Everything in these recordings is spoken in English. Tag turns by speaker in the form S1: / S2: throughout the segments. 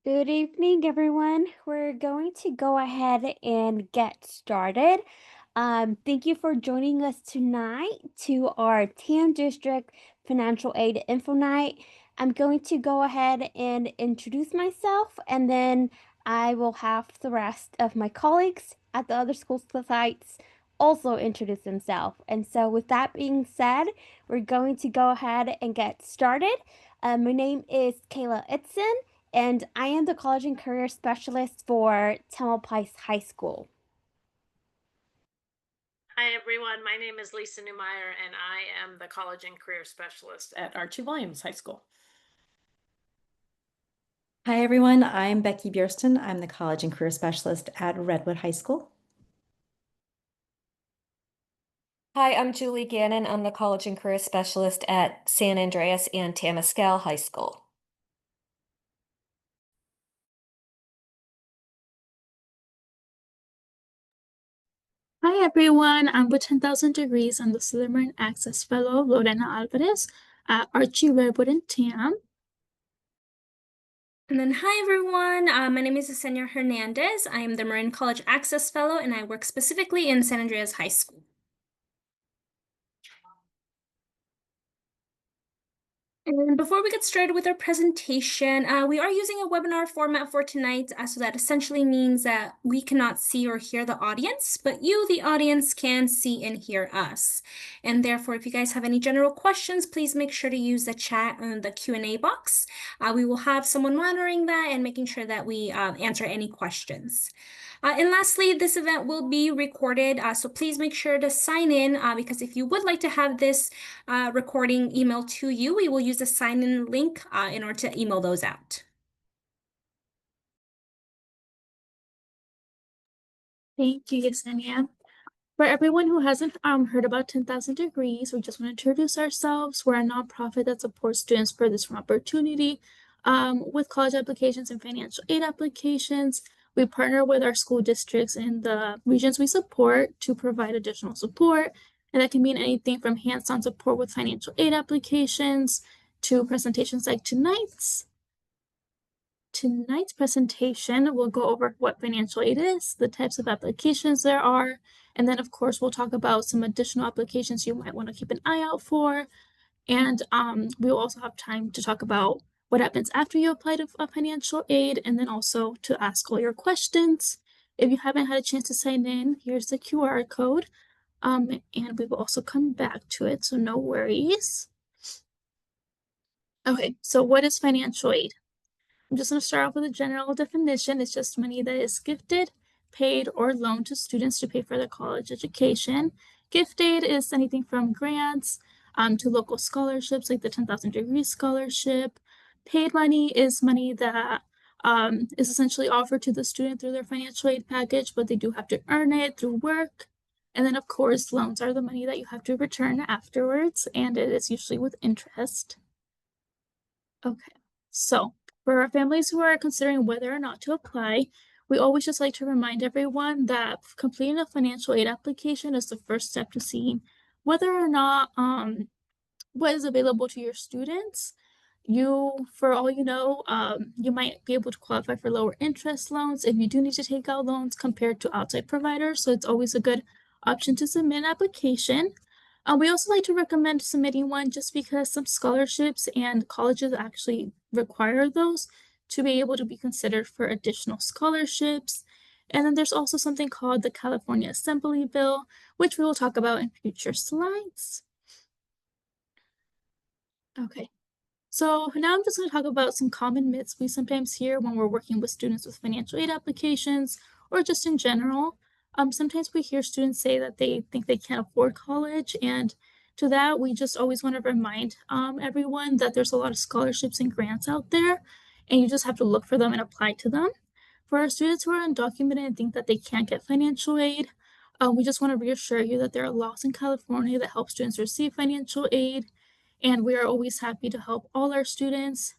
S1: Good evening, everyone. We're going to go ahead and get started. Thank you for joining us tonight to our TAM District Financial Aid Info Night. I'm going to go ahead and introduce myself, and then I will have the rest of my colleagues at the other school sites also introduce themselves. And so, with that being said, we're going to go ahead and get started. My name is Kayla Itzen, and I am the College and Career Specialist for Tamalpais High School.
S2: Hi, everyone. My name is Lisa Newmeyer, and I am the College and Career Specialist at Archie Williams High School.
S3: Hi, everyone. I'm Becky Bierston. I'm the College and Career Specialist at Redwood High School.
S4: Hi, I'm Julie Gannon. I'm the College and Career Specialist at San Andreas and Temescal High School.
S5: Hi everyone, I'm with 10,000 Degrees. I'm the Southern Access Fellow, Lorena Alvarez, at Archie, Redwood, and TAM.
S6: And then, hi everyone, my name is Yesenia Hernandez. I am the Marin College Access Fellow, and I work specifically in San Andreas High School. And before we get started with our presentation, we are using a webinar format for tonight, so that essentially means that we cannot see or hear the audience, but you, the audience, can see and hear us. And therefore, if you guys have any general questions, please make sure to use the chat and the Q&A box. We will have someone monitoring that and making sure that we answer any questions. And lastly, this event will be recorded, so please make sure to sign in, because if you would like to have this recording emailed to you, we will use the sign-in link in order to email those out.
S5: Thank you, Yesenia. For everyone who hasn't heard about 10,000 Degrees, we just want to introduce ourselves. We're a nonprofit that supports students furthest from opportunity with college applications and financial aid applications. We partner with our school districts in the regions we support to provide additional support. And that can mean anything from hands-on support with financial aid applications to presentations like tonight's. Tonight's presentation will go over what financial aid is, the types of applications there are, and then of course we'll talk about some additional applications you might want to keep an eye out for. And we will also have time to talk about what happens after you apply to financial aid, and then also to ask all your questions. If you haven't had a chance to sign in, here's the QR code. And we will also come back to it, so no worries. Okay, so what is financial aid? I'm just going to start off with a general definition. It's just money that is gifted, paid, or loaned to students to pay for their college education. Gift aid is anything from grants to local scholarships like the 10,000 Degrees Scholarship. Paid money is money that is essentially offered to the student through their financial aid package, but they do have to earn it through work. And then, of course, loans are the money that you have to return afterwards, and it is usually with interest. Okay, so for our families who are considering whether or not to apply, we always just like to remind everyone that completing a financial aid application is the first step to seeing whether or not what is available to your students. For all you know, you might be able to qualify for lower interest loans if you do need to take out loans compared to outside providers. So it's always a good option to submit an application. We also like to recommend submitting one just because some scholarships and colleges actually require those to be able to be considered for additional scholarships. And then there's also something called the California Assembly Bill, which we will talk about in future slides. Okay, so now I'm just going to talk about some common myths we sometimes hear when we're working with students with financial aid applications or just in general. Sometimes we hear students say that they think they can't afford college, and to that, we just always want to remind everyone that there's a lot of scholarships and grants out there, and you just have to look for them and apply to them. For our students who are undocumented and think that they can't get financial aid, we just want to reassure you that there are laws in California that help students receive financial aid, and we are always happy to help all our students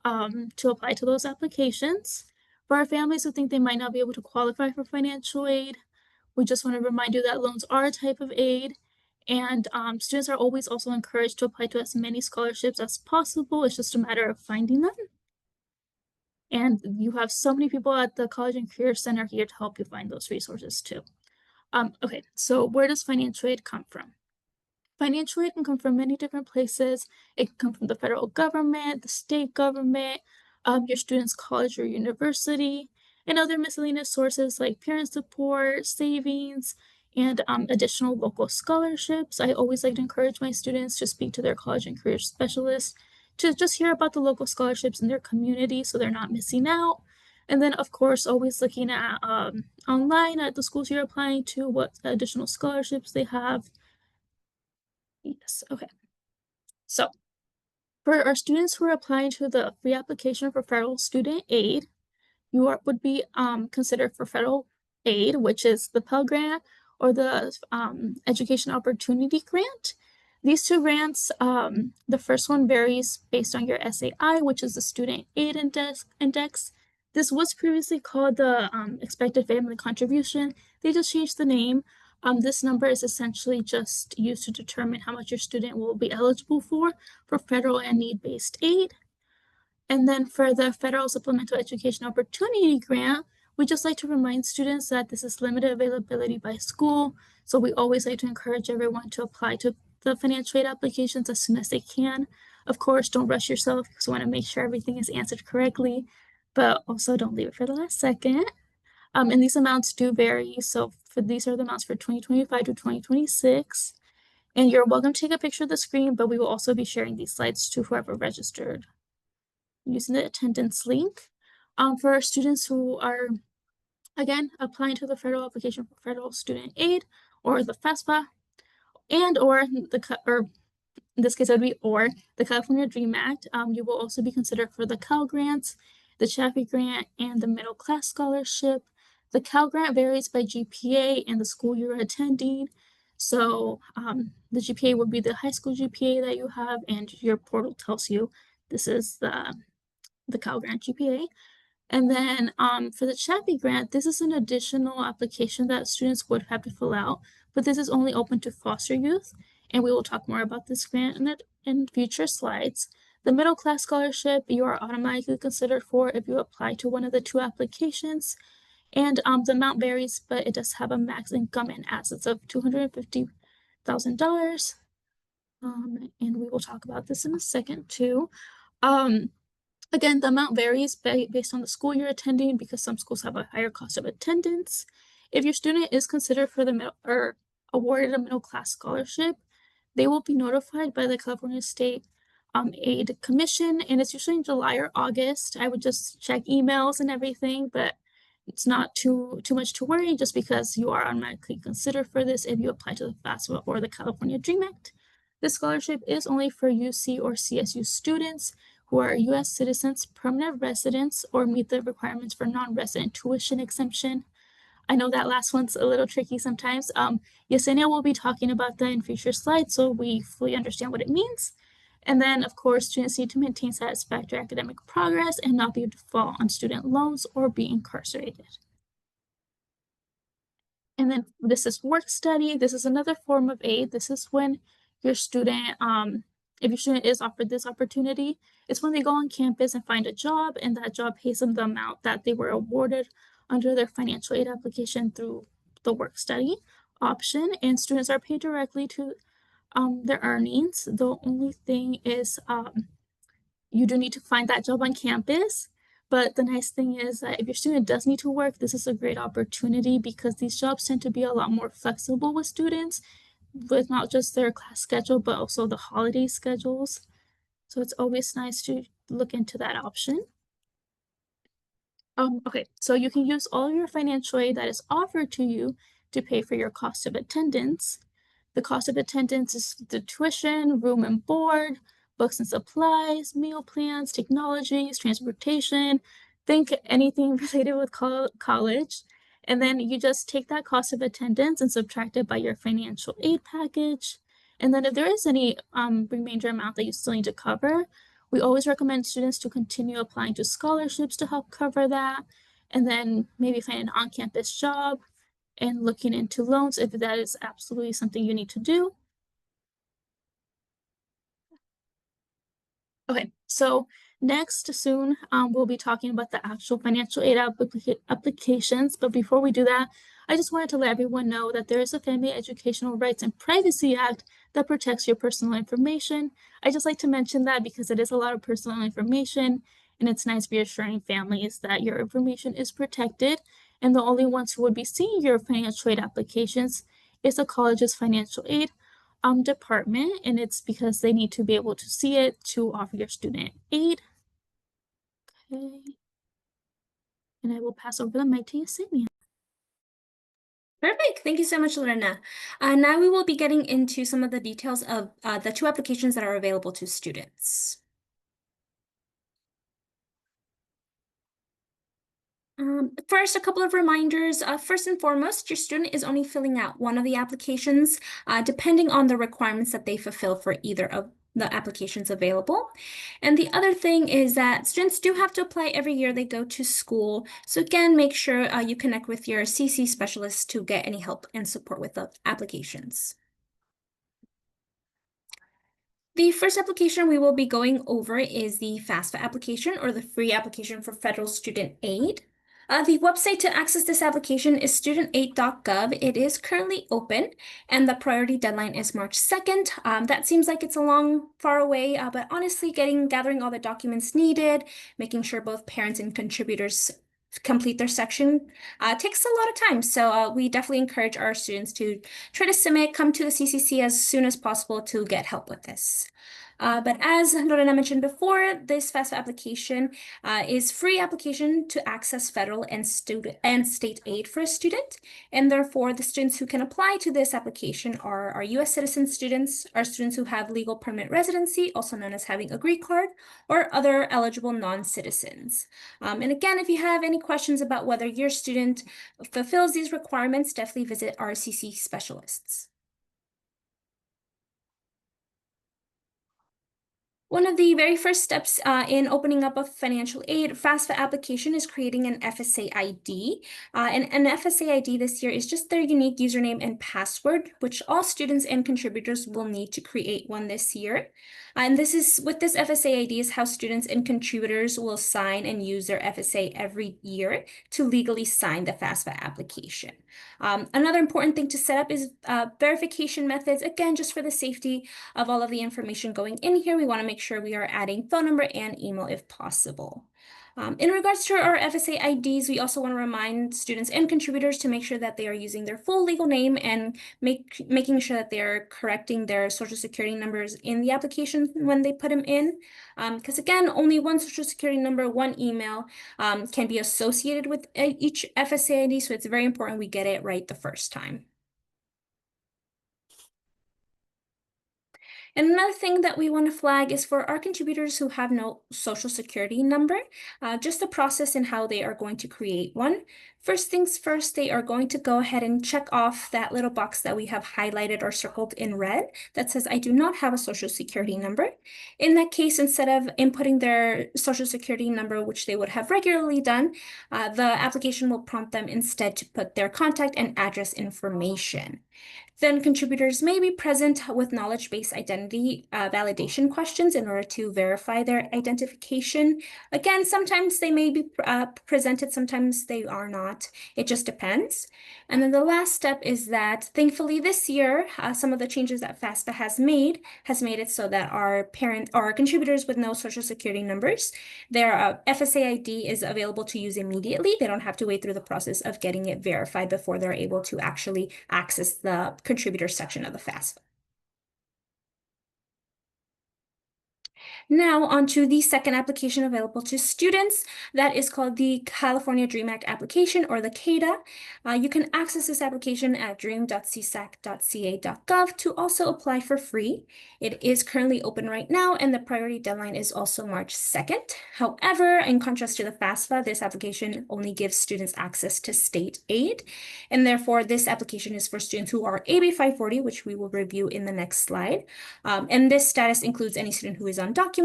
S5: to apply to those applications. For our families who think they might not be able to qualify for financial aid, we just want to remind you that loans are a type of aid, and students are always also encouraged to apply to as many scholarships as possible. It's just a matter of finding them. And you have so many people at the College and Career Center here to help you find those resources too. Okay, so where does financial aid come from? Financial aid can come from many different places. It can come from the federal government, the state government, your student's college or university, and other miscellaneous sources like parent support, savings, and additional local scholarships. I always like to encourage my students to speak to their college and career specialists to just hear about the local scholarships in their community so they're not missing out. And then, of course, always looking at online at the schools you're applying to, what additional scholarships they have. Yes, okay. So for our students who are applying to the free application for federal student aid, you would be considered for federal aid, which is the Pell Grant or the Education Opportunity Grant. These two grants, the first one varies based on your SAI, which is the Student Aid Index. This was previously called the Expected Family Contribution. They just changed the name. This number is essentially just used to determine how much your student will be eligible for federal and need-based aid. And then for the Federal Supplemental Education Opportunity Grant, we just like to remind students that this is limited availability by school. So we always like to encourage everyone to apply to the financial aid applications as soon as they can. Of course, don't rush yourself because we want to make sure everything is answered correctly, but also don't leave it for the last second. And these amounts do vary. So these are the amounts for 2025 to 2026. And you're welcome to take a picture of the screen, but we will also be sharing these slides to whoever registered using the attendance link. For our students who are, again, applying to the federal application for federal student aid or the FAFSA, and or in this case it would be the California Dream Act, you will also be considered for the Cal Grants, the Chaffee Grant, and the Middle Class Scholarship. The Cal Grant varies by GPA and the school you're attending. So the GPA would be the high school GPA that you have, and your portal tells you this is the Cal Grant GPA. And then for the Chaffee Grant, this is an additional application that students would have to fill out, but this is only open to foster youth, and we will talk more about this grant in future slides. The Middle Class Scholarship, you are automatically considered for if you apply to one of the two applications, and the amount varies, but it does have a max income and assets of $250,000. And we will talk about this in a second too. Again, the amount varies based on the school you're attending because some schools have a higher cost of attendance. If your student is considered for the awarded a middle class scholarship, they will be notified by the California State Aid Commission, and it's usually in July or August. I would just check emails and everything, but it's not too much to worry just because you are automatically considered for this if you apply to the FAFSA or the California Dream Act. This scholarship is only for UC or CSU students who are U.S. citizens, permanent residents, or meet the requirements for non-resident tuition exemption. I know that last one's a little tricky sometimes. Yesenia will be talking about that in future slides, so we fully understand what it means. And then, of course, students need to maintain satisfactory academic progress and not be default on student loans or be incarcerated. And then this is work study. This is another form of aid. This is when your student, if your student is offered this opportunity, it's when they go on campus and find a job, and that job pays them the amount that they were awarded under their financial aid application through the work study option, and students are paid directly to their earnings. The only thing is you do need to find that job on campus, but the nice thing is that if your student does need to work, this is a great opportunity because these jobs tend to be a lot more flexible with students, with not just their class schedule, but also the holiday schedules. So it's always nice to look into that option. Okay, so you can use all of your financial aid that is offered to you to pay for your cost of attendance. The cost of attendance is the tuition, room and board, books and supplies, meal plans, technologies, transportation, think anything related with college. And then you just take that cost of attendance and subtract it by your financial aid package. And then if there is any remainder amount that you still need to cover, we always recommend students to continue applying to scholarships to help cover that. And then maybe find an on-campus job and looking into loans if that is absolutely something you need to do. Okay, so Next, soon, we'll be talking about the actual financial aid applications. But before we do that, I just wanted to let everyone know that there is a Family Educational Rights and Privacy Act that protects your personal information. I just like to mention that because it is a lot of personal information, and it's nice reassuring families that your information is protected, and the only ones who would be seeing your financial aid applications is the college's financial aid department, and it's because they need to be able to see it to offer your student aid. Okay. And I will pass over the mic to Yesenia.
S6: Perfect. Thank you so much, Lorena. Now we will be getting into some of the details of the two applications that are available to students. First, a couple of reminders. First and foremost, your student is only filling out one of the applications, depending on the requirements that they fulfill for either of the applications available. And the other thing is that students do have to apply every year they go to school. So again, make sure you connect with your CC specialist to get any help and support with the applications. The first application we will be going over is the FAFSA application, or the free application for federal student aid. The website to access this application is studentaid.gov. It is currently open, and the priority deadline is March 2nd. That seems like it's a long, far away, but honestly, gathering all the documents needed, making sure both parents and contributors complete their section takes a lot of time. So we definitely encourage our students to try to submit, come to the CCC as soon as possible to get help with this. But as Lorena mentioned before, this FAFSA application is free application to access federal and state aid for a student. And therefore, the students who can apply to this application are our U.S. citizen students, our students who have legal permanent residency, also known as having a green card, or other eligible non-citizens. And again, if you have any questions about whether your student fulfills these requirements, definitely visit our CC specialists. One of the very first steps in opening up a financial aid FAFSA application is creating an FSA ID. And an FSA ID this year is just their unique username and password, which all students and contributors will need to create one this year. And this is with this FSA ID is how students and contributors will sign and use their FSA every year to legally sign the FAFSA application. Another important thing to set up is verification methods. Again, just for the safety of all of the information going in here, we want to make sure we are adding phone number and email if possible. In regards to our FSA IDs, we also want to remind students and contributors to make sure that they are using their full legal name and making sure that they are correcting their social security numbers in the application when they put them in. Because again, only one social security number, one email can be associated with each FSA ID, so it's very important we get it right the first time. And another thing that we want to flag is for our contributors who have no social security number, just the process and how they are going to create one. First things first, they are going to go ahead and check off that little box that we have highlighted or circled in red that says, I do not have a social security number. In that case, instead of inputting their social security number, which they would have regularly done, the application will prompt them instead to put their contact and address information. Then contributors may be present with knowledge-based identity validation questions in order to verify their identification. Again, sometimes they may be presented, sometimes they are not. It just depends. And then the last step is that thankfully this year, some of the changes that FAFSA has made it so that our contributors with no social security numbers, their FSA ID is available to use immediately. They don't have to wait through the process of getting it verified before they're able to actually access the contributor section of the FAFSA. Now onto the second application available to students. That is called the California DREAM Act application, or the CADA. You can access this application at dream.csac.ca.gov to also apply for free. It is currently open right now, and the priority deadline is also March 2nd. However, in contrast to the FAFSA, this application only gives students access to state aid, and therefore this application is for students who are AB 540, which we will review in the next slide. And this status includes any student who is undocumented,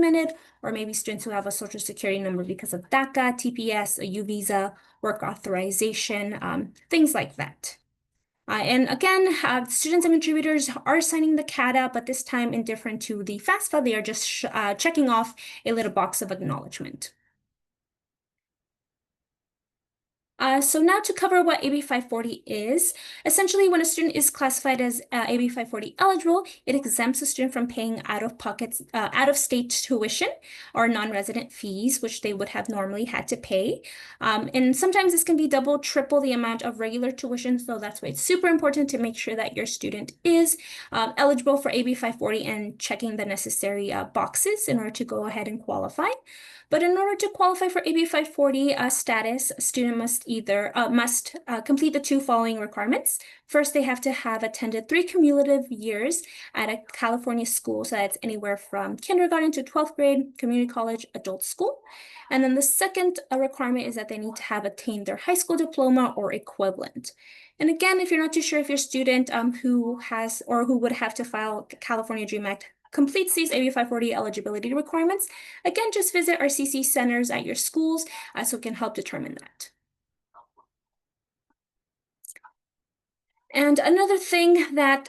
S6: or maybe students who have a social security number because of DACA, TPS, a U visa, work authorization, things like that. And again, students and contributors are signing the CADA, but this time indifferent to the FAFSA, they are just checking off a little box of acknowledgement. So now to cover what AB 540 is, essentially when a student is classified as AB 540 eligible, it exempts a student from paying out-of-state tuition or non-resident fees, which they would have normally had to pay. And sometimes this can be double, triple the amount of regular tuition, so that's why it's super important to make sure that your student is eligible for AB 540 and checking the necessary boxes in order to go ahead and qualify. But in order to qualify for AB 540 status, a student must complete the two following requirements. First, they have to have attended 3 cumulative years at a California school, so that's anywhere from kindergarten to 12th grade, community college, adult school. And then the second requirement is that they need to have attained their high school diploma or equivalent. And again, if you're not too sure if your student who would have to file California Dream Act completes these AB 540 eligibility requirements, again, just visit our CC centers at your schools so we can help determine that. And another thing that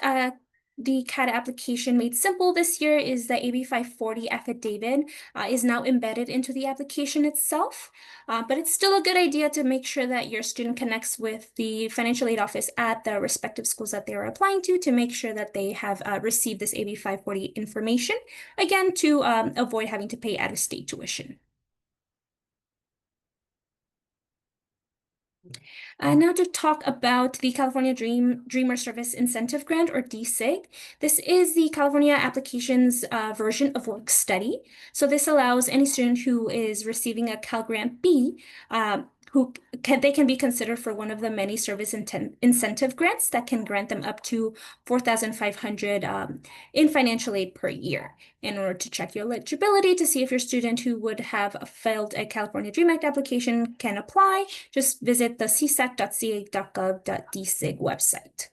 S6: the CADA application made simple this year is the AB 540 affidavit is now embedded into the application itself, but it's still a good idea to make sure that your student connects with the financial aid office at the respective schools that they are applying to make sure that they have received this AB 540 information, again, to avoid having to pay out-of-state tuition. Now to talk about the California Dreamer Service Incentive Grant, or DSIG. This is the California application's version of work study. So this allows any student who is receiving a Cal Grant B they can be considered for one of the many service incentive grants that can grant them up to $4,500 in financial aid per year. In order to check your eligibility to see if your student who would have filed a California Dream Act application can apply, just visit the csac.ca.gov.dsig website.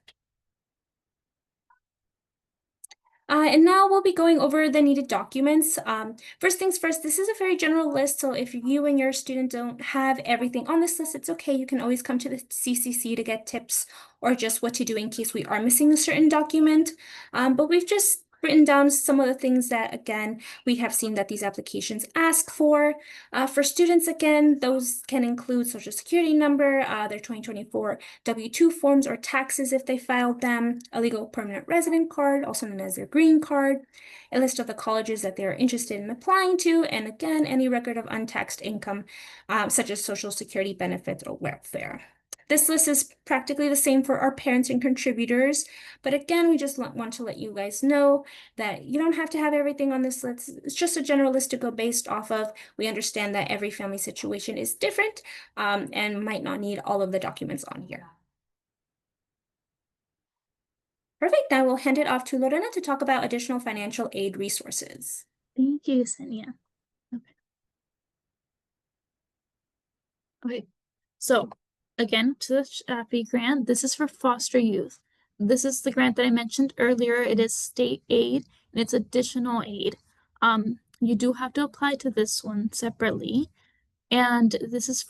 S6: And now we'll be going over the needed documents. First things first, this is a very general list, so if you and your student don't have everything on this list, it's okay. You can always come to the CCC to get tips or just what to do in case we are missing a certain document. But we've just written down some of the things that, again, we have seen that these applications ask for. For students, again, those can include Social Security number, their 2024 W-2 forms or taxes if they filed them, a legal permanent resident card, also known as their green card, a list of the colleges that they're interested in applying to, and again, any record of untaxed income, such as Social Security benefits or welfare. This list is practically the same for our parents and contributors, but again, we just want to let you guys know that you don't have to have everything on this list. It's just a general list to go based off of. We understand that every family situation is different and might not need all of the documents on here. Perfect. Now we'll hand it off to Lorena to talk about additional financial aid resources.
S5: Thank you, Senia. Okay, so again, to the Chappie grant, this is for foster youth. This is the grant that I mentioned earlier. It is state aid and it's additional aid. You do have to apply to this one separately. And this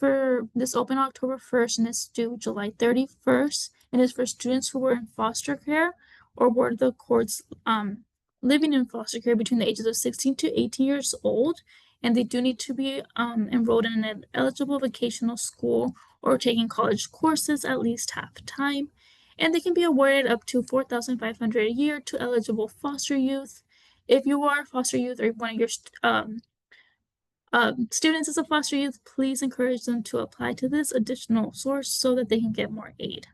S5: open October 1st and it's due July 31st. And it's for students who were in foster care or were the courts living in foster care between the ages of 16 to 18 years old. And they do need to be enrolled in an eligible vocational school or taking college courses at least half time. And they can be awarded up to $4,500 a year to eligible foster youth. If you are a foster youth or one of your students is a foster youth, please encourage them to apply to this additional source so that they can get more aid.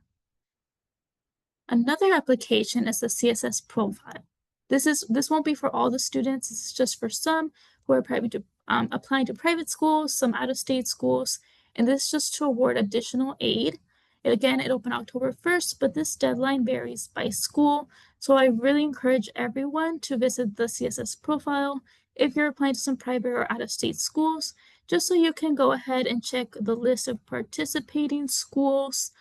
S5: Another application is the CSS profile. This won't be for all the students. This is just for some who are applying to private schools, some out-of-state schools, and this is just to award additional aid. Again, it opened October 1st, but this deadline varies by school. So I really encourage everyone to visit the CSS profile if you're applying to some private or out-of-state schools, just so you can go ahead and check the list of participating schools,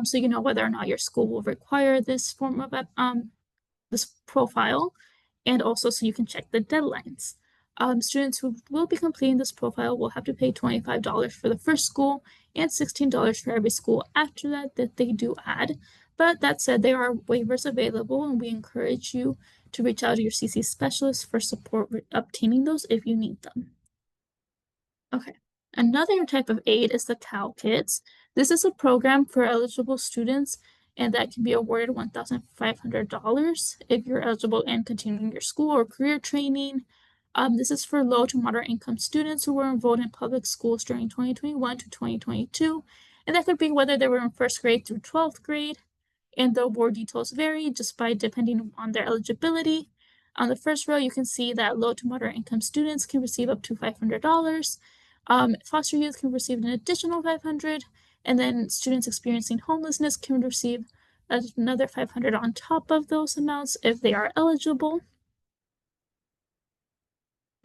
S5: so you know whether or not your school will require this form of this profile, and also so you can check the deadlines. Students who will be completing this profile will have to pay $25 for the first school and $16 for every school after that they do add. But that said, there are waivers available, and we encourage you to reach out to your CC specialist for support with obtaining those if you need them. Okay. Another type of aid is the CalKids. This is a program for eligible students, and that can be awarded $1,500 if you're eligible and continuing your school or career training. This is for low to moderate income students who were enrolled in public schools during 2021 to 2022, and that could be whether they were in first grade through 12th grade, and the award details vary just by depending on their eligibility. On the first row, you can see that low to moderate income students can receive up to $500. Foster youth can receive an additional $500, and then students experiencing homelessness can receive another $500 on top of those amounts if they are eligible.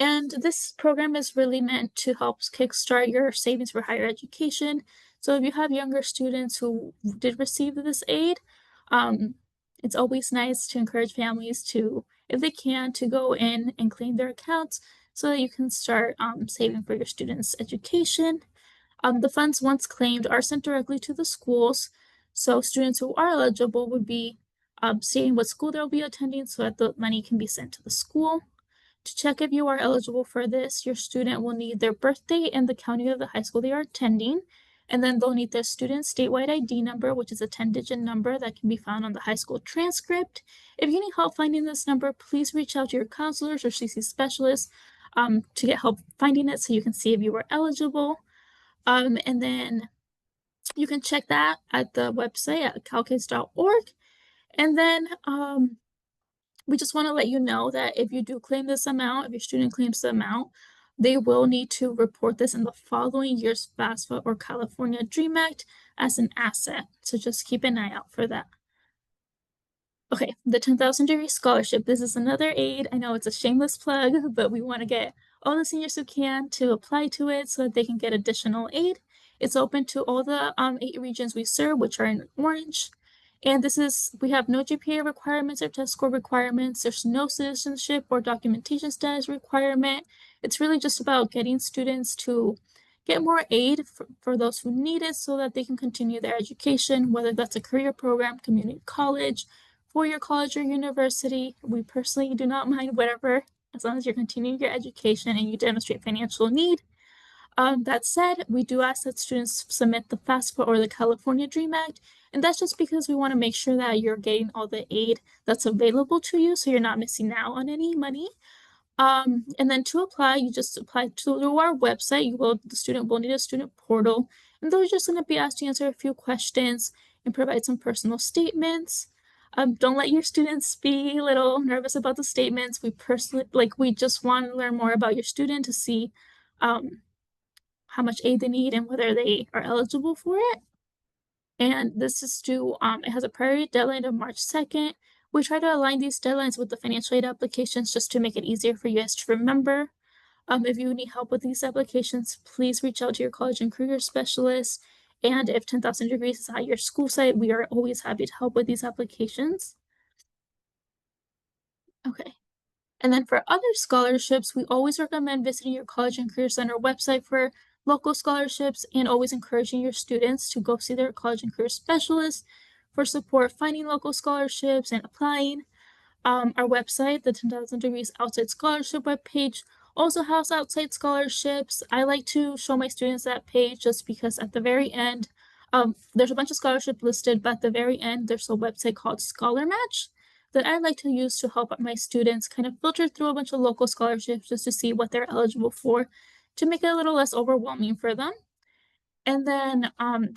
S5: And this program is really meant to help kickstart your savings for higher education. So if you have younger students who did receive this aid, it's always nice to encourage families to, if they can, to go in and claim their accounts so that you can start saving for your students' education. The funds, once claimed, are sent directly to the schools. So students who are eligible would be stating what school they'll be attending so that the money can be sent to the school. To check if you are eligible for this, your student will need their birthday and the county of the high school they are attending. And then they'll need their student's statewide ID number, which is a 10-digit number that can be found on the high school transcript. If you need help finding this number, please reach out to your counselors or CC specialists to get help finding it so you can see if you are eligible. And then you can check that at the website at calkids.org. And then we just want to let you know that if you do claim this amount, if your student claims the amount, they will need to report this in the following year's FAFSA or California DREAM Act as an asset. So just keep an eye out for that. Okay, the 10,000 Degree Scholarship. This is another aid. I know it's a shameless plug, but we want to get all the seniors who can to apply to it so that they can get additional aid. It's open to all the 8 regions we serve, which are in orange. And this is, we have no GPA requirements or test score requirements. There's no citizenship or documentation status requirement. It's really just about getting students to get more aid for those who need it so that they can continue their education, whether that's a career program, community college, four-year college or university. We personally do not mind whatever, as long as you're continuing your education and you demonstrate financial need. That said, we do ask that students submit the FAFSA or the California DREAM Act, and that's just because we want to make sure that you're getting all the aid that's available to you so you're not missing out on any money. And then to apply, you just apply to our website. The student will need a student portal, and they're just going to be asked to answer a few questions and provide some personal statements. Don't let your students be a little nervous about the statements. We just want to learn more about your student to see how much aid they need and whether they are eligible for it. And this is due, it has a priority deadline of March 2nd. We try to align these deadlines with the financial aid applications just to make it easier for you guys to remember. If you need help with these applications, please reach out to your college and career specialist. And if 10,000 Degrees is at your school site, we are always happy to help with these applications. Okay. And then for other scholarships, we always recommend visiting your College and Career Center website for local scholarships and always encouraging your students to go see their college and career specialist for support finding local scholarships and applying. Our website, the 10,000 Degrees Outside Scholarship webpage, also has outside scholarships. I like to show my students that page just because at the very end, there's a bunch of scholarships listed, but at the very end, there's a website called Scholar Match that I like to use to help my students kind of filter through a bunch of local scholarships just to see what they're eligible for, to make it a little less overwhelming for them. And then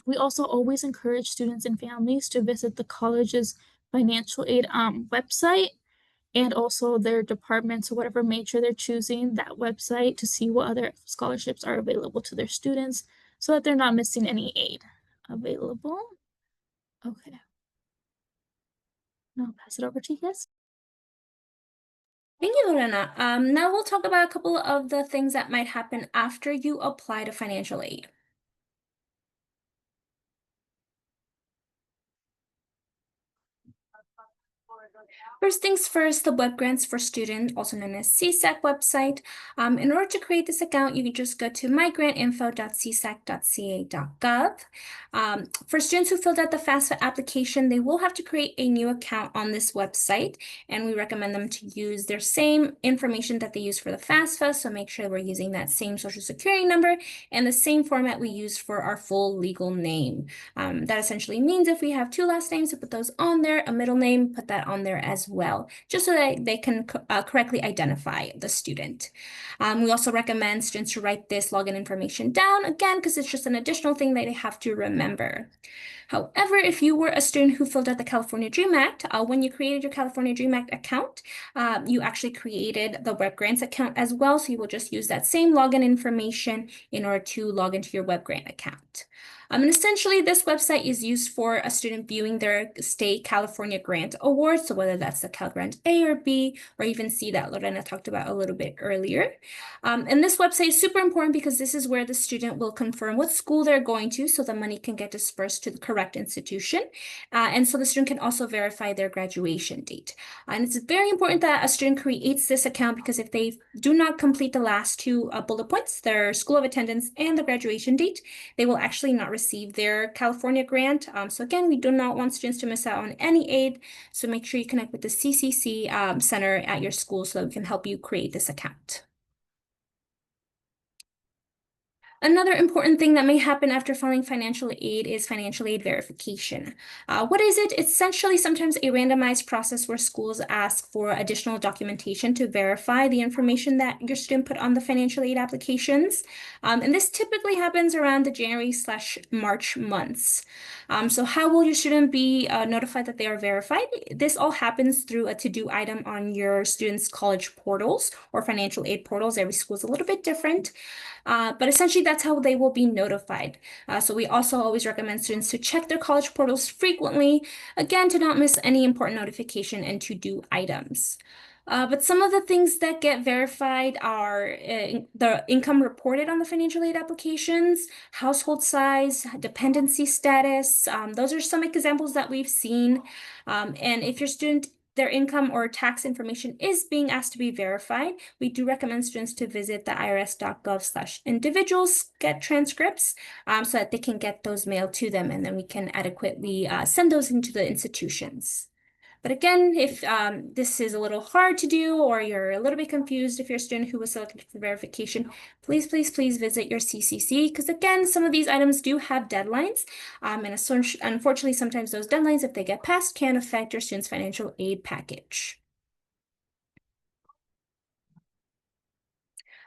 S5: we also always encourage students and families to visit the college's financial aid website and also their departments or whatever major they're choosing, that website, to see what other scholarships are available to their students so that they're not missing any aid available. Okay. I'll pass it over to you guys.
S6: Thank you, Lorena. Now we'll talk about a couple of the things that might happen after you apply to financial aid. First things first, the Web Grants for Student, also known as CSAC website. In order to create this account, you can just go to mygrantinfo.csac.ca.gov. For students who filled out the FAFSA application, they will have to create a new account on this website, and we recommend them to use their same information that they use for the FAFSA, so make sure we're using that same social security number and the same format we use for our full legal name. That essentially means if we have 2 last names, to put those on there, a middle name, put that on there as well, just so that they can correctly identify the student. We also recommend students to write this login information down, again, because it's just an additional thing that they have to remember. However, if you were a student who filled out the California Dream Act, when you created your California Dream Act account, you actually created the Web Grants account as well, so you will just use that same login information in order to log into your Web Grant account. And essentially, this website is used for a student viewing their state California Grant Award, so whether that's the Cal Grant A or B, or even C that Lorena talked about a little bit earlier. And this website is super important because this is where the student will confirm what school they're going to, so the money can get dispersed to the correct institution. And so the student can also verify their graduation date. And it's very important that a student creates this account, because if they do not complete the last 2 bullet points, their school of attendance and the graduation date, they will actually not receive their California grant. So again, we do not want students to miss out on any aid. So make sure you connect with the CCC center at your school so that we can help you create this account. Another important thing that may happen after filing financial aid is financial aid verification. What is it? It's essentially sometimes a randomized process where schools ask for additional documentation to verify the information that your student put on the financial aid applications. And this typically happens around the January/March months. So how will your student be notified that they are verified? This all happens through a to-do item on your student's college portals or financial aid portals. Every school is a little bit different. But essentially, that's how they will be notified. So we also always recommend students to check their college portals frequently, again, to not miss any important notification and to-do items. But some of the things that get verified are the income reported on the financial aid applications, household size, dependency status. Those are some examples that we've seen. And if your student their income or tax information is being asked to be verified, we do recommend students to visit the irs.gov/individuals get transcripts so that they can get those mailed to them, and then we can adequately send those into the institutions. But again, if this is a little hard to do, or you're a little bit confused if you're a student who was selected for verification, please visit your CCC, because again, some of these items do have deadlines. And unfortunately, sometimes those deadlines, if they get passed, can affect your student's financial aid package.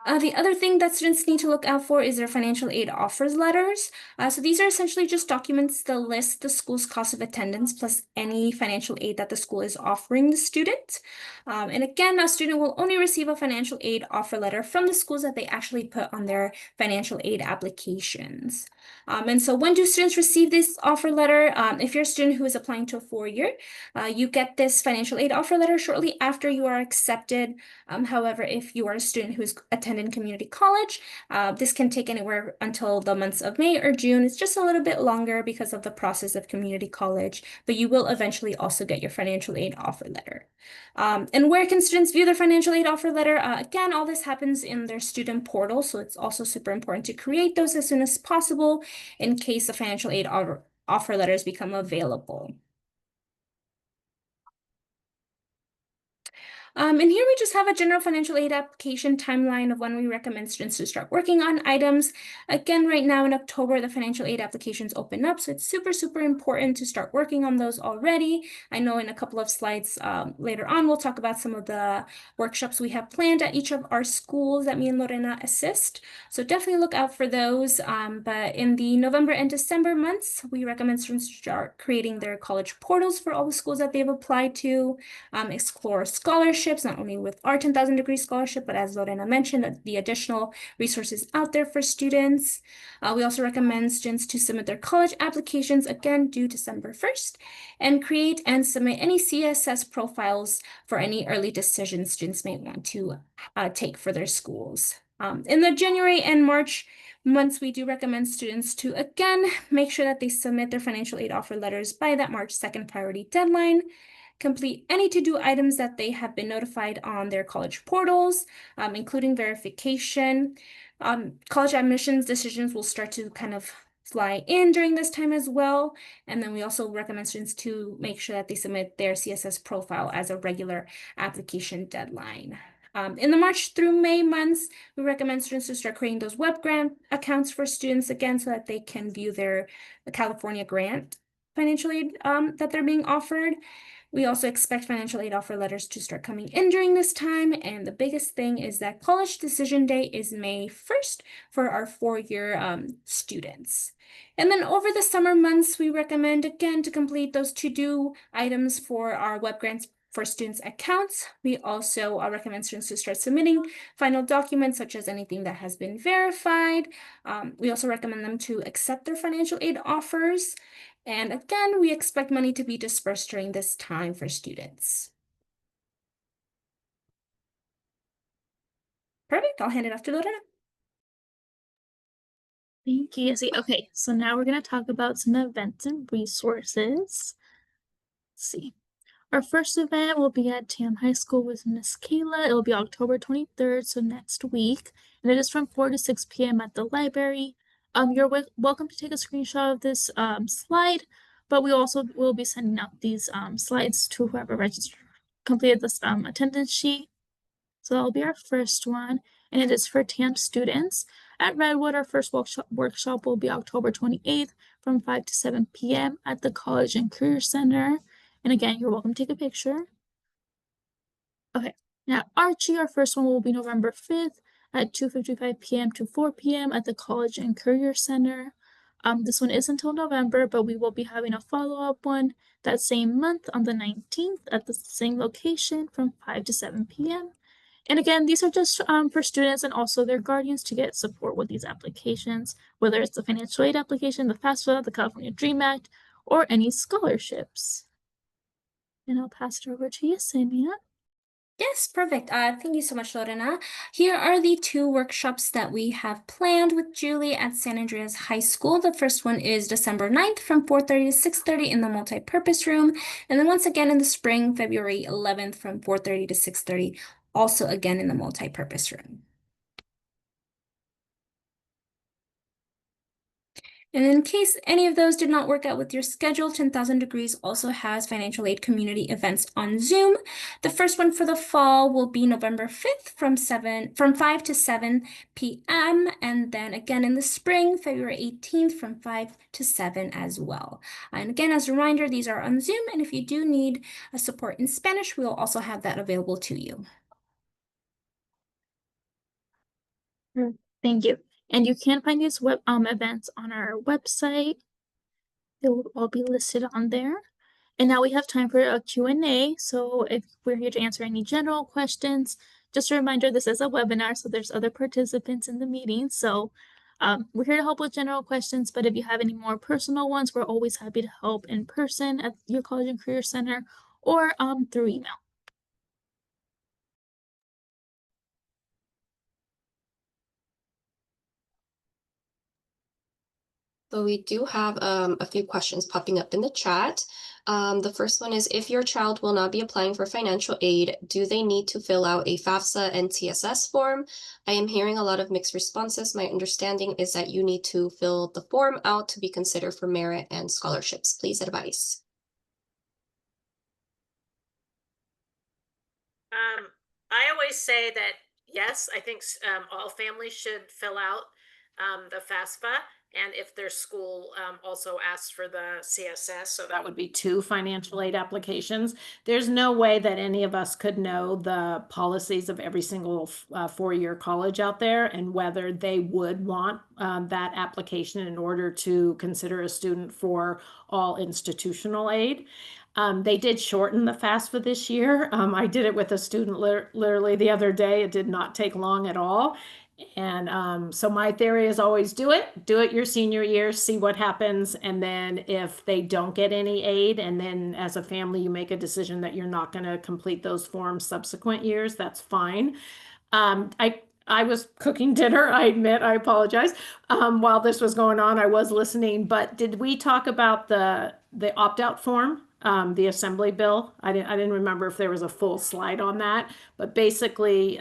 S6: The other thing that students need to look out for is their financial aid offers letters. So these are essentially just documents that list the school's cost of attendance plus any financial aid that the school is offering the student. And again, a student will only receive a financial aid offer letter from the schools that they actually put on their financial aid applications. And so when do students receive this offer letter? If you're a student who is applying to a 4-year, you get this financial aid offer letter shortly after you are accepted. However, if you are a student who is attending community college, this can take anywhere until the months of May or June. It's just a little bit longer because of the process of community college, but you will eventually also get your financial aid offer letter. And where can students view their financial aid offer letter? Again, all this happens in their student portal, so it's also super important to create those as soon as possible in case the financial aid offer letters become available. And here we just have a general financial aid application timeline of when we recommend students to start working on items. Again, right now in October, the financial aid applications open up, so it's super important to start working on those already. I know in a couple of slides later on, we'll talk about some of the workshops we have planned at each of our schools that me and Lorena assist. So definitely look out for those. But in the November and December months, we recommend students start creating their college portals for all the schools that they've applied to, explore scholarships, not only with our 10,000 degree scholarship, but as Lorena mentioned, the additional resources out there for students. We also recommend students to submit their college applications, again, due December 1st, and create and submit any CSS profiles for any early decisions students may want to take for their schools. In the January and March months, we do recommend students to, again, make sure that they submit their financial aid offer letters by that March 2nd priority deadline. complete any to-do items that they have been notified on their college portals, including verification. College admissions decisions will start to kind of fly in during this time as well. And then we also recommend students to make sure that they submit their CSS profile as a regular application deadline. In the March through May months, we recommend students to start creating those web grant accounts for students again so that they can view their California grant financial aid that they're being offered. We also expect financial aid offer letters to start coming in during this time. And the biggest thing is that college decision day is May 1st for our four-year students. And then over the summer months, we recommend again to complete those to-do items for our web grants for students' accounts. We also recommend students to start submitting final documents such as anything that has been verified. We also recommend them to accept their financial aid offers. And again, we expect money to be dispersed during this time for students. Perfect. I'll hand it off to Lorena.
S5: Thank you, Yessie. Okay, so now we're going to talk about some events and resources. Let's see. Our first event will be at Tam High School with Miss Kayla. It will be October 23rd, so next week. And it is from 4 to 6 p.m. at the library. You're welcome to take a screenshot of this slide, but we also will be sending out these slides to whoever completed this attendance sheet. So that'll be our first one, and it is for TAM students. At Redwood, our first workshop will be October 28th from 5 to 7 p.m. at the College and Career Center. And again, you're welcome to take a picture. Okay, now Archie, our first one will be November 5th at 2:55 p.m. to 4 p.m. at the College and Career Center. This one is until November, but we will be having a follow-up one that same month on the 19th at the same location from 5 to 7 p.m. And again, these are just for students and also their guardians to get support with these applications, whether it's the financial aid application, the FAFSA, the California Dream Act, or any scholarships. And I'll pass it over to Yesenia.
S6: Yes, perfect. Thank you so much, Lorena. Here are the two workshops that we have planned with Julie at San Andreas High School. The first one is December 9th from 4:30 to 6:30 in the multi-purpose room. And then once again in the spring, February 11th from 4:30 to 6:30, also again in the multi-purpose room. And in case any of those did not work out with your schedule, 10,000 Degrees also has financial aid community events on Zoom. The first one for the fall will be November 5th from 5 to 7 p.m. And then again in the spring, February 18th from 5 to 7 as well. And again, as a reminder, these are on Zoom. And if you do need a support in Spanish, we will also have that available to you.
S5: Thank you. And you can find these events on our website. They will all be listed on there. And now we have time for a Q&A. So if we're here to answer any general questions, just a reminder, this is a webinar, so there's other participants in the meeting. So we're here to help with general questions, but if you have any more personal ones, we're always happy to help in person at your College and Career Center or through email.
S7: So we do have a few questions popping up in the chat. The first one is, if your child will not be applying for financial aid, do they need to fill out a FAFSA and TSS form? I am hearing a lot of mixed responses. My understanding is that you need to fill the form out to be considered for merit and scholarships. Please advise.
S2: I always say that, yes, I think all families should fill out the FAFSA. And if their school also asks for the CSS, so that would be 2 financial aid applications. There's no way that any of us could know the policies of every single four-year college out there and whether they would want that application in order to consider a student for all institutional aid. They did shorten the FAFSA this year. I did it with a student literally the other day. It did not take long at all. And so my theory is always do it your senior year, see what happens. And then if they don't get any aid, and then as a family, you make a decision that you're not going to complete those forms subsequent years, that's fine. I was cooking dinner, I admit, I apologize. While this was going on, I was listening, but did we talk about the opt-out form? the Assembly bill. I didn't remember if there was a full slide on that, but basically,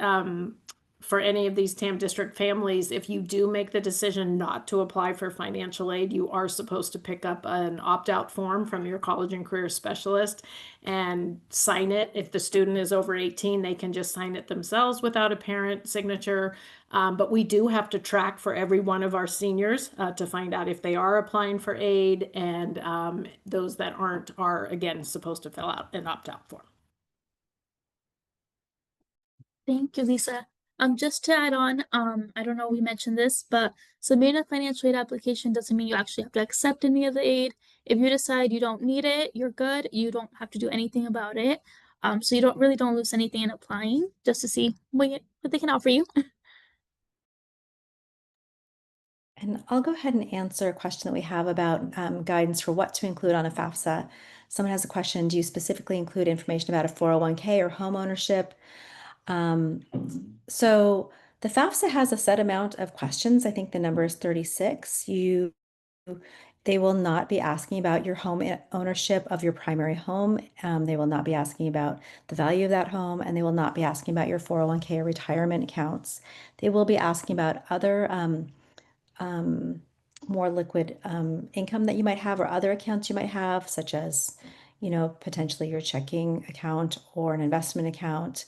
S2: for any of these TAM district families, if you do make the decision not to apply for financial aid, you are supposed to pick up an opt-out form from your college and career specialist and sign it. If the student is over 18, they can just sign it themselves without a parent signature. But we do have to track for every one of our seniors to find out if they are applying for aid, and those that aren't are, again, supposed to fill out an opt-out form.
S5: Thank you, Lisa. Just to add on, I don't know, we mentioned this, but submitting a financial aid application doesn't mean you actually have to accept any of the aid. If you decide you don't need it, you're good. You don't have to do anything about it. So you don't lose anything in applying, just to see what they can offer you.
S3: And I'll go ahead and answer a question that we have about guidance for what to include on a FAFSA. Someone has a question, do you specifically include information about a 401k or home ownership? So the FAFSA has a set amount of questions. I think the number is 36. They will not be asking about your home ownership of your primary home. They will not be asking about the value of that home, and they will not be asking about your 401k or retirement accounts. They will be asking about other more liquid income that you might have or other accounts you might have, such as, potentially your checking account or an investment account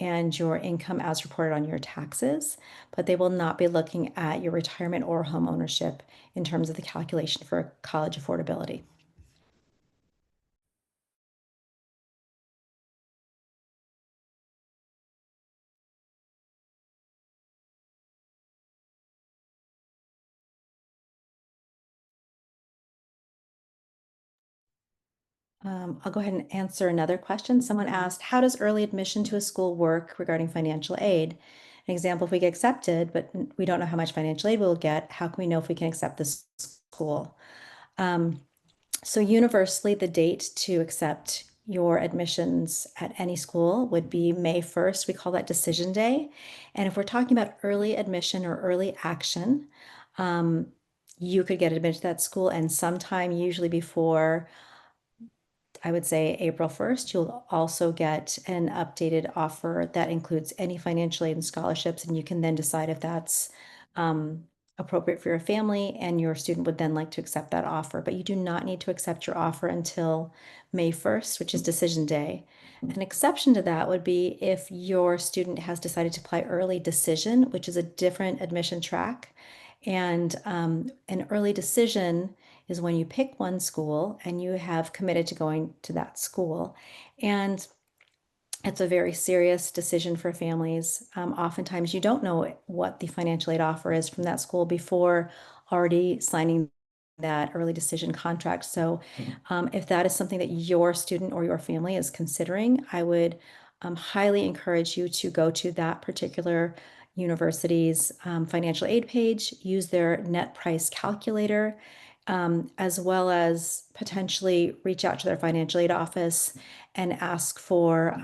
S3: and your income as reported on your taxes. But they will not be looking at your retirement or home ownership in terms of the calculation for college affordability. I'll go ahead and answer another question. Someone asked, how does early admission to a school work regarding financial aid? An example, if we get accepted, but we don't know how much financial aid we'll get, how can we know if we can accept this school? So universally, the date to accept your admissions at any school would be May 1st. We call that decision day. And if we're talking about early admission or early action, you could get admitted to that school, and sometime usually before, I would say, April 1st, you'll also get an updated offer that includes any financial aid and scholarships, and you can then decide if that's appropriate for your family, and your student would then like to accept that offer. But you do not need to accept your offer until May 1st, which is decision day. An exception to that would be if your student has decided to apply early decision, which is a different admission track. And an early decision is when you pick one school and you have committed to going to that school. And it's a very serious decision for families. Oftentimes, you don't know what the financial aid offer is from that school before already signing that early decision contract. So if that is something that your student or your family is considering, I would highly encourage you to go to that particular university's financial aid page, use their net price calculator, as well as potentially reach out to their financial aid office and ask for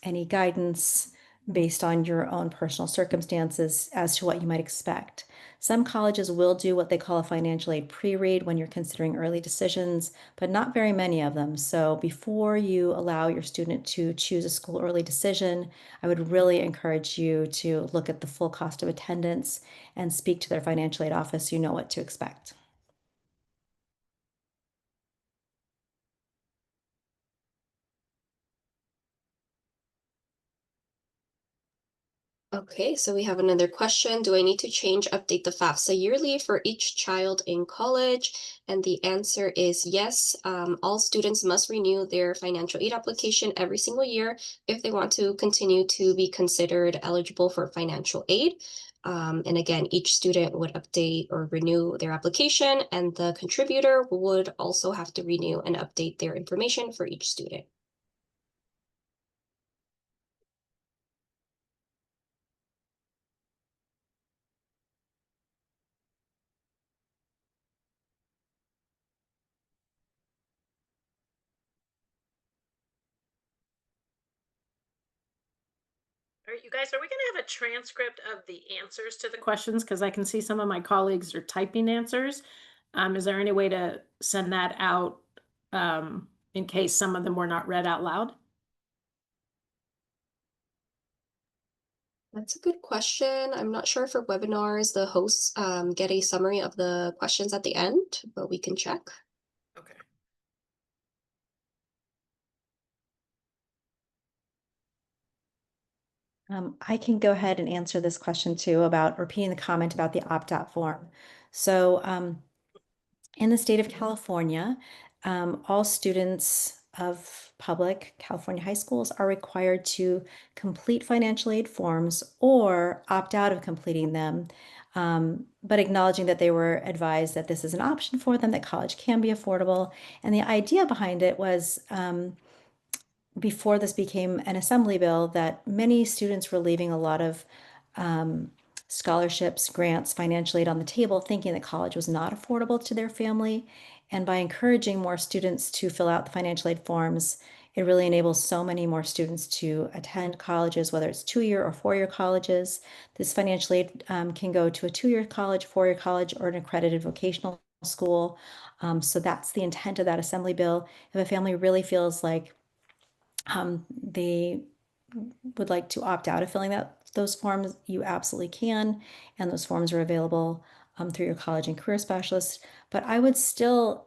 S3: any guidance based on your own personal circumstances as to what you might expect. Some colleges will do what they call a financial aid pre-read when you're considering early decisions, but not very many of them. So before you allow your student to choose a school early decision, I would really encourage you to look at the full cost of attendance and speak to their financial aid office so you know what to expect.
S7: Okay, so we have another question. Do I need to update the FAFSA yearly for each child in college? And the answer is yes. All students must renew their financial aid application every single year if they want to continue to be considered eligible for financial aid. And again, each student would update or renew their application, and the contributor would also have to renew and update their information for each student.
S2: All right, you guys, are we gonna have a transcript of the answers to the questions? Because I can see some of my colleagues are typing answers. Is there any way to send that out in case some of them were not read out loud?
S7: That's a good question. I'm not sure for webinars, the hosts get a summary of the questions at the end, but we can check.
S2: Okay.
S3: I can go ahead and answer this question too about repeating the comment about the opt-out form. So in the state of California, all students of public California high schools are required to complete financial aid forms or opt out of completing them, but acknowledging that they were advised that this is an option for them, that college can be affordable. And the idea behind it was before this became an assembly bill, that many students were leaving a lot of scholarships, grants, financial aid on the table, thinking that college was not affordable to their family. And by encouraging more students to fill out the financial aid forms, it really enables so many more students to attend colleges, whether it's 2-year or 4-year colleges. This financial aid can go to a 2-year college, 4-year college, or an accredited vocational school. So that's the intent of that assembly bill. If a family really feels like they would like to opt out of filling out those forms, you absolutely can. And those forms are available through your college and career specialist. But I would still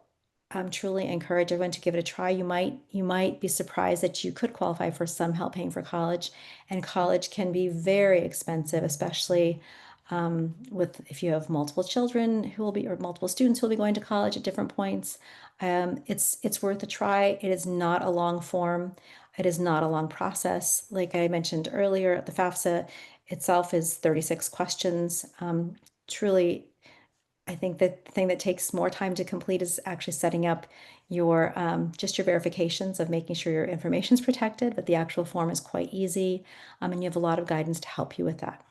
S3: truly encourage everyone to give it a try. You might be surprised that you could qualify for some help paying for college, and college can be very expensive, especially with if you have multiple children who will be or multiple students who will be going to college at different points. It's worth a try. It is not a long form. It is not a long process. Like I mentioned earlier, the FAFSA itself is 36 questions. Truly, I think the thing that takes more time to complete is actually setting up your just your verifications of making sure your information is protected, but the actual form is quite easy, and you have a lot of guidance to help you with that.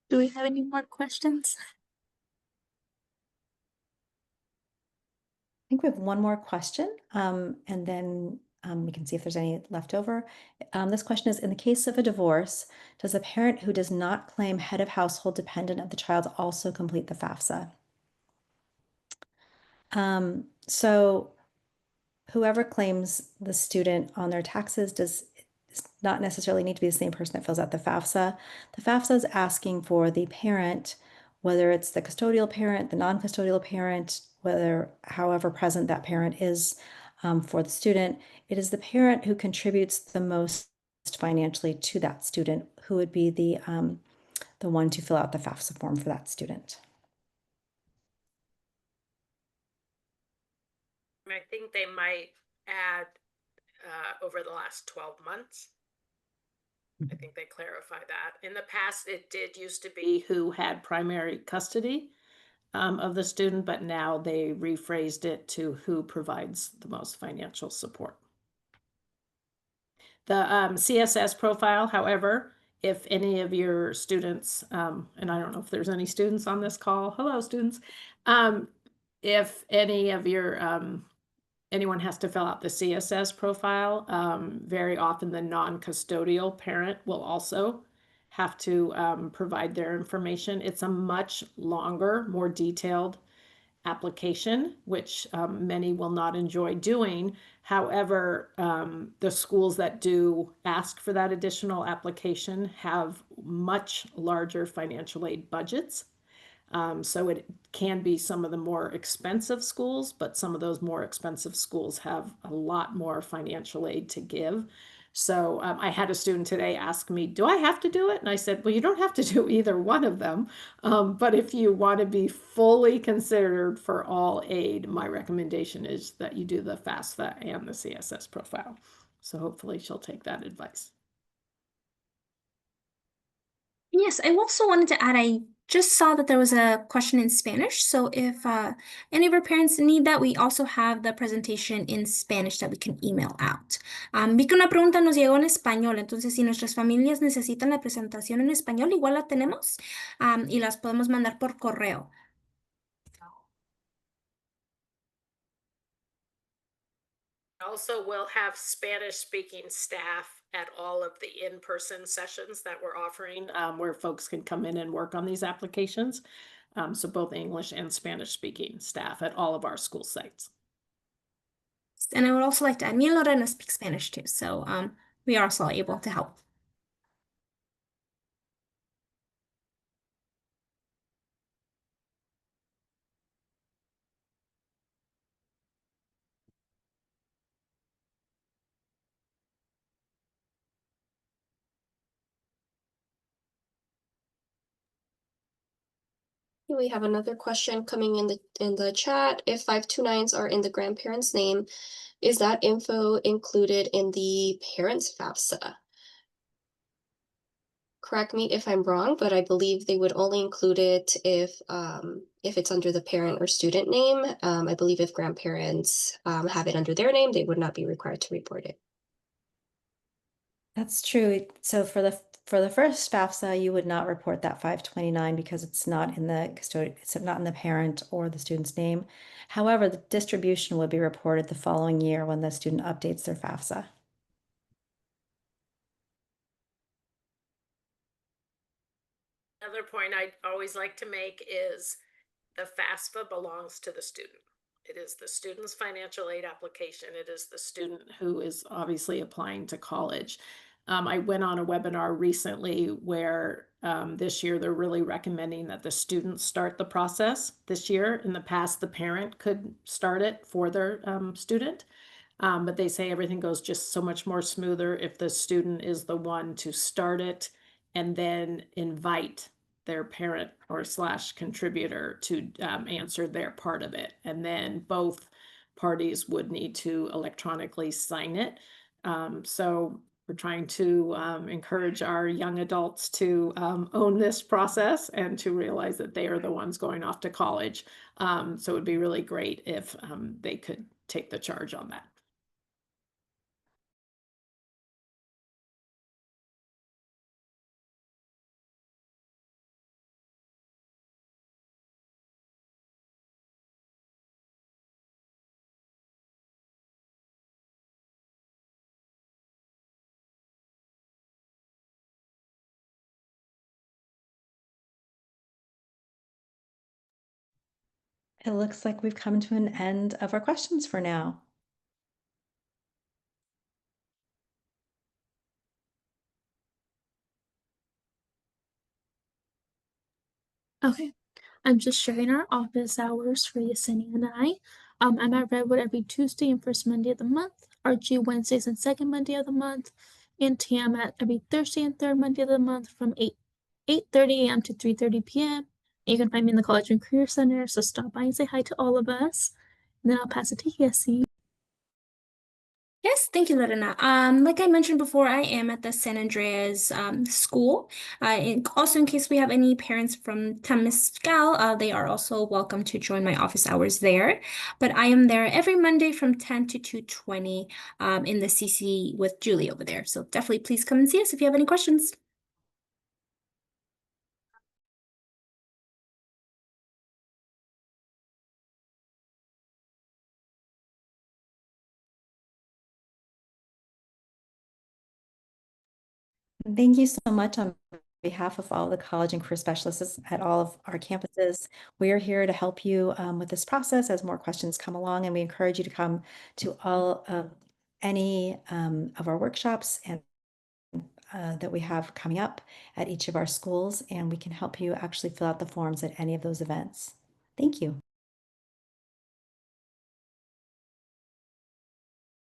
S5: Do we have any more questions?
S3: I think we have one more question, and then we can see if there's any left over. This question is, in the case of a divorce, does a parent who does not claim head of household dependent of the child also complete the FAFSA? So whoever claims the student on their taxes does not necessarily need to be the same person that fills out the FAFSA. The FAFSA is asking for the parent, whether it's the custodial parent, the non-custodial parent, whether however present that parent is for the student, it is the parent who contributes the most financially to that student who would be the one to fill out the FAFSA form for that student.
S2: I think they might add over the last 12 months. I think they clarify that. In the past, it did used to be who had primary custody of the student, but now they rephrased it to who provides the most financial support. The CSS profile, however, if any of your students, and I don't know if there's any students on this call, hello students, if any of your anyone has to fill out the CSS profile, very often the non-custodial parent will also have to provide their information. It's a much longer, more detailed application, which many will not enjoy doing. However, the schools that do ask for that additional application have much larger financial aid budgets. So it can be some of the more expensive schools, but some of those more expensive schools have a lot more financial aid to give. So I had a student today ask me, do I have to do it? And I said, well, you don't have to do either one of them. But if you want to be fully considered for all aid, my recommendation is that you do the FAFSA and the CSS profile. So hopefully she'll take that advice.
S6: Yes, I also wanted to add, I just saw that there was a question in Spanish. So if any of our parents need that, we also have the presentation in Spanish that we can email out. Vi que una pregunta nos llegó en español, entonces si nuestras familias necesitan la presentación en español, igual la tenemos y las podemos mandar por correo.
S2: Also, we'll have Spanish-speaking staff at all of the in-person sessions that we're offering, where folks can come in and work on these applications. So both English and Spanish-speaking staff at all of our school sites.
S6: And I would also like to add, me and Lorena speak Spanish too, so we are also able to help.
S7: We have another question coming in the chat. If 529s are in the grandparent's name, is that info included in the parent's FAFSA? Correct me if I'm wrong, but I believe they would only include it if it's under the parent or student name. I believe if grandparents have it under their name, they would not be required to report it.
S3: That's true. So for the first FAFSA, you would not report that 529 because it's not in the custodian, it's not in the parent or the student's name. However, the distribution would be reported the following year when the student updates their FAFSA.
S2: Another point I'd always like to make is the FAFSA belongs to the student. It is the student's financial aid application. It is the student who is obviously applying to college. I went on a webinar recently where this year they're really recommending that the students start the process this year. In the past, the parent could start it for their student. But they say everything goes just so much more smoother if the student is the one to start it and then invite their parent or / contributor to answer their part of it. And then both parties would need to electronically sign it. So we're trying to encourage our young adults to own this process and to realize that they are the ones going off to college. So it would be really great if they could take the charge on that.
S3: It looks like we've come to an end of our questions for now.
S5: Okay. I'm just sharing our office hours for Yesenia and I. I'm at Redwood every Tuesday and first Monday of the month, Archie Wednesdays and second Monday of the month, and Tam at every Thursday and third Monday of the month from 8:30 a.m. to 3:30 p.m. You can find me in the College and Career Center, so stop by and say hi to all of us. And then I'll pass it to Yessie.
S6: Yes, thank you, Lorena. Like I mentioned before, I am at the San Andreas school. Also, in case we have any parents from Temescal, they are also welcome to join my office hours there. But I am there every Monday from 10 to 2:20 in the CC with Julie over there. So definitely please come and see us if you have any questions.
S3: Thank you so much on behalf of all the college and career specialists at all of our campuses, we are here to help you with this process as more questions come along, and we encourage you to come to any of our workshops and that we have coming up at each of our schools, and we can help you actually fill out the forms at any of those events. Thank you.